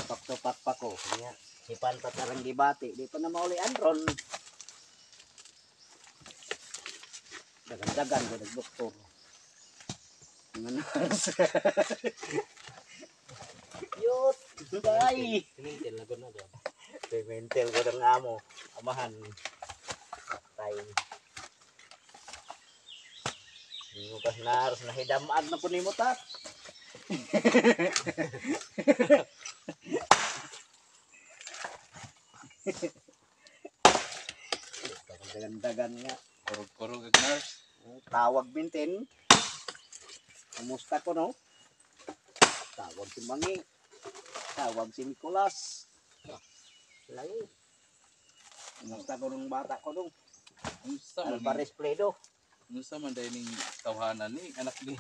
tupak-tupak pa ko. Kanya, hipan pa tarang gibati. Di pa na mauli andron. Dagan-dagan ko nag-doktor. Yut! Day! Simentel na gano'n doon. Pimentel ko ng amo. Amahan. Tay. Hindi mo pas naros na hidamaan na po ni mo tat. Dagan-dagan nga. Kurog-kurog ag nurse. Tawag mintin. Kumusta ko no? Tawag si Mangi. Tawag si Nicolas. Lagi. Kumusta ko nung bata ko nung? Unsa man Alvarez Pledo. unsa man dai ning tawhanan ni anak ni.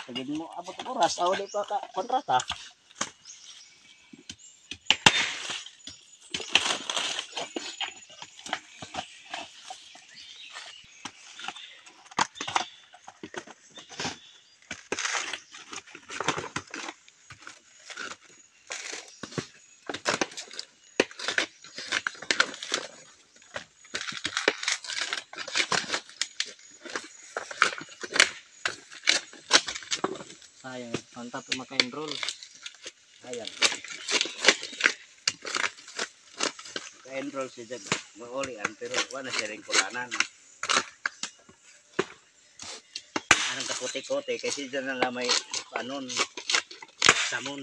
Pagin mo abot ang oras. Aw di pa ka kontrata. Sayang, mantap maka-enroll. Ayan. Ka-enroll si Jag. Maulian pero wala siya rin kulanan. Anong kakote-kote kasi dyan na lang may panon. Samon.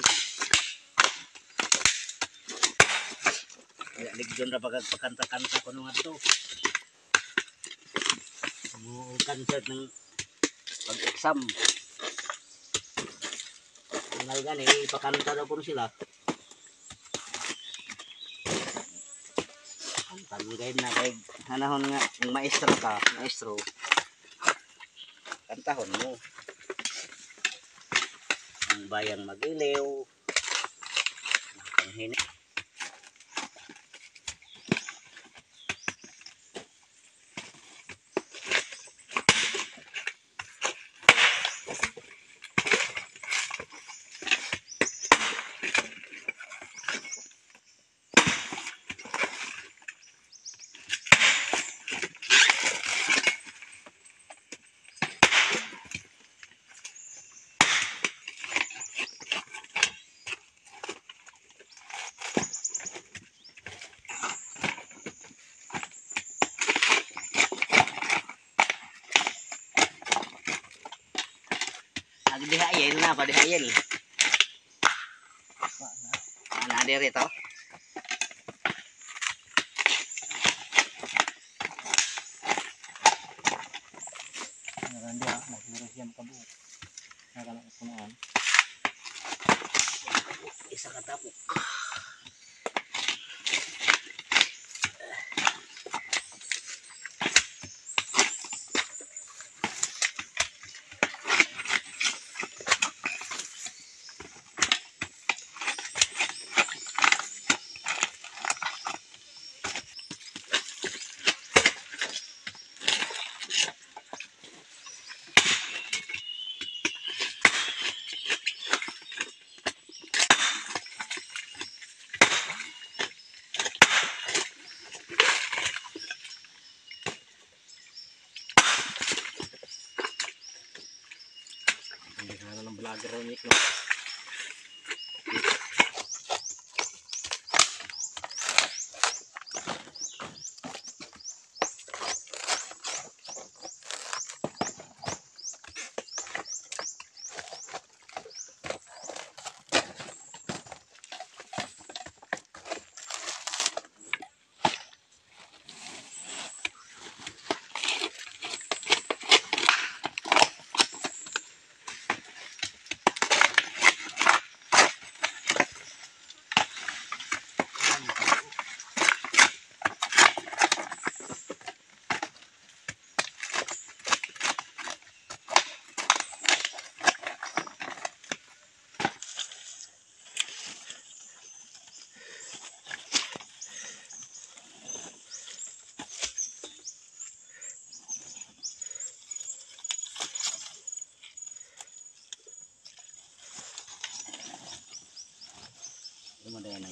Ligdon na pagpakanta-kanta ko nung ato. Concert ng pag-exam. Ngay gani, ipakanta daw po sila. Ang tagugay na kay hanahon nga, yung maestro ka, maestro, kantahon mo. Ang bayang mag-iliw, ang hini. Dihayel na pa dihayel. Ana diri to. Narandi ah, nagmurus yan kabuo. Nakanak punuan. Isa ka tapok. Hindi na ng vlogger ni no.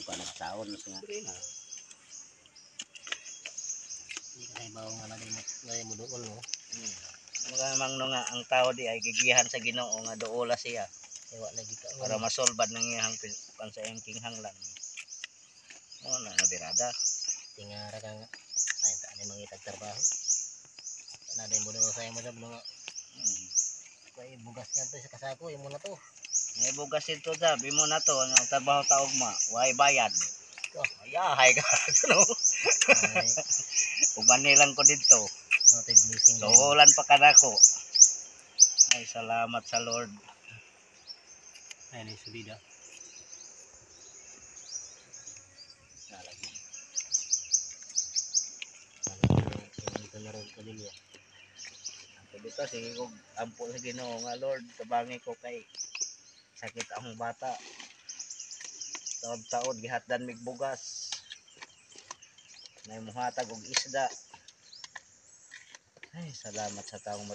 pa nagtaon nga. Ay bawo nga lagi mo doon no. Mga mangno nga ang tao di ay gigihan sa Ginoo nga duola siya Ewa lagi ka. para masolbad ng iyang pan sa iyang kinghanglan. Mo na nabirada. Tingara ka nga. Ay ta ni mangitag trabaho. Naday mo doon sa imo jab nga. Kay bugas nga to sa kasako imo na to. May bugas ito sabi mo na to ang trabaho ta ugma, way bayad. Oh, ayahay ka no. ay Umanilang ko dito. noted blessing. Tuhulan pa kanako. Ay salamat sa Lord. Ay ni subida. Nalagi. Ito na rin kadilya. Ako dito sige ko ampo sa Ginoo nga Lord, tabangi ko kay sakit ang bata. Taod-taod gihatdan mig bugas. May muhatag og isda. Ay salamat sa taong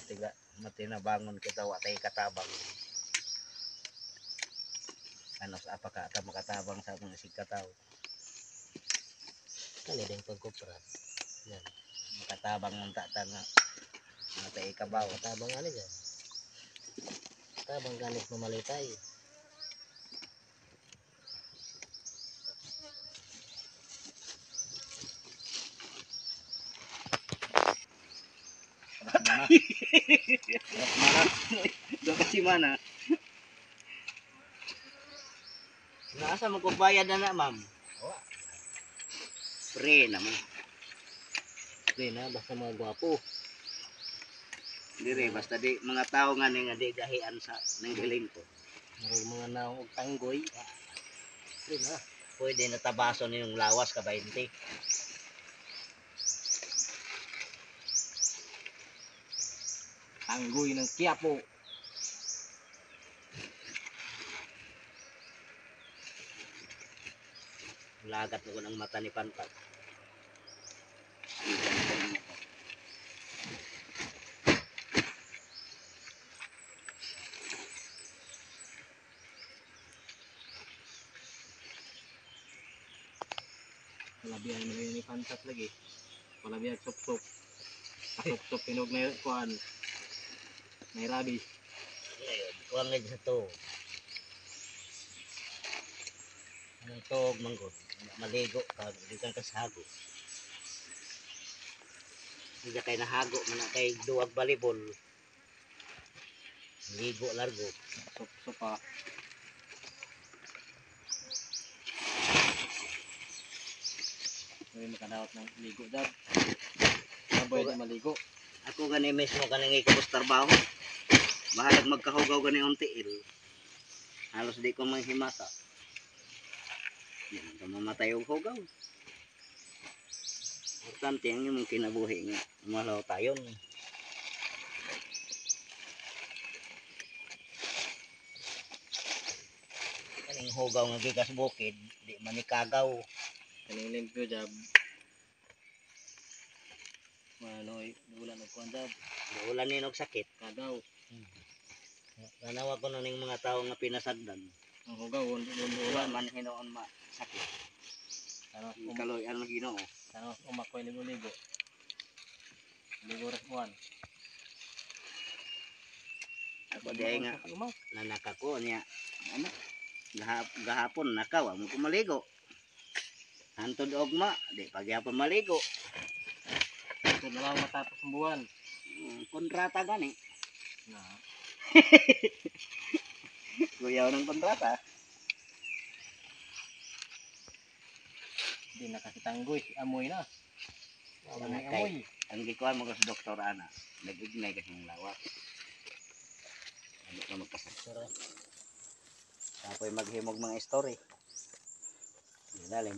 matinabangon kita wa tay katabang. Ano sa apa ka ta makatabang sa mga sigkataw. Kani din pagkupra. Yan. Makatabang man ta nga matay kabaw. Tabang ani dyan. Tabang ganis mamalitay. Do kasi mana. Nasa magbayad na ma'am. Pre naman. Pre na basta mga gwapo. Dire basta di mga tao nga ni nga di gahian sa nang giling ko. Marag mga naong og tanggoy. Pre na. Pwede natabaso ninyong lawas ka 20. Tanggoy ng Quiapo. Lagat mo ko ng mata ni Panpat. Palabihan mo ni Pantat lagi. Palabihan sop-sop. Sop-sop pinog na kuan. May rabies. Ayun, kuwang nga sa to. Anong tog manggod? Maligo ka, di kang kasago. Hindi kay nahago, mana kay duwag balibol. Ligo largo. Sop-sop pa. May makadawat ng ligo dad. Naboy di maligo. Ako gani mismo kanang ikabos trabaho. Bahalag magkahugaw gani untiil. Halos di ko manghimata. Yan ka mamatay og hugaw. Importante ang imong kinabuhi nga umalaw tayon. Kaning hugaw nga gikas bukid, di manikagaw. Kaning limpyo jab. Manoy, bulan og kuan jab. Ulan ni og sakit. Kagaw. Nanawa ko na ning mga tao nga pinasagdan. Ang hugaw Ulan ulan. man hinoon ma sakit. Ano Kaloy ang Ginoo. ano umakoy ligo-ligo. Ligo ras kuan. Ako di ay nga nanakako niya. Ano? Gahapon nakaw mo ko maligo. Hantod ogma, di pagyapon maligo. Ito na lang matapos ang buwan. Kontrata gani. Na. Kuyaw ng kontrata. Di nakakitanggoy, amoy na. Amoy Kay amoy. ang gikuan mo ko sa Dr. Ana, nag-ignay kasi ng lawak. Ano ka magkasasara. Tapoy maghimog mga story. Ilalim.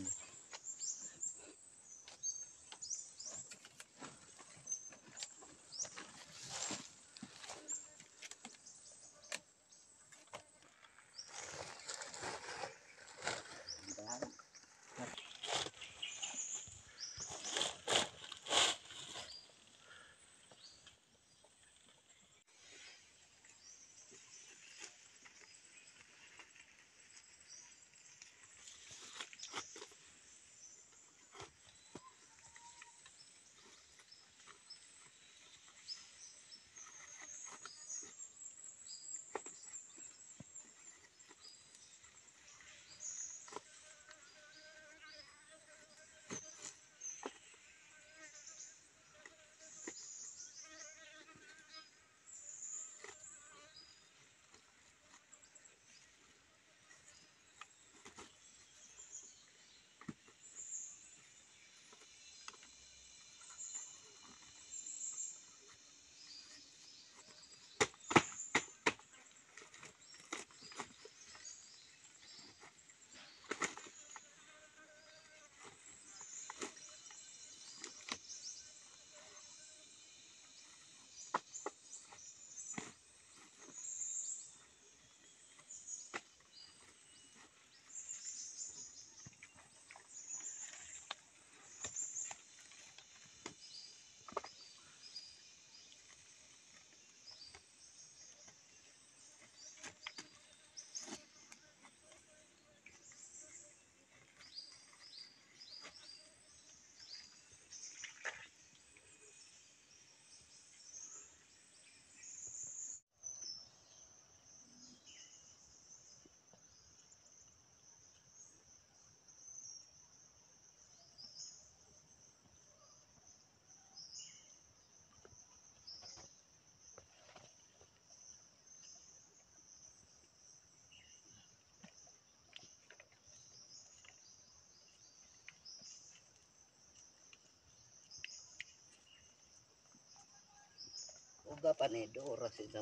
Aga pa ni Dora sila.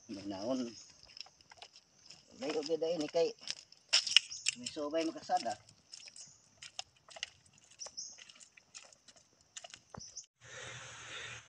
Manaon. Layo gid ni kay. May subay makasada.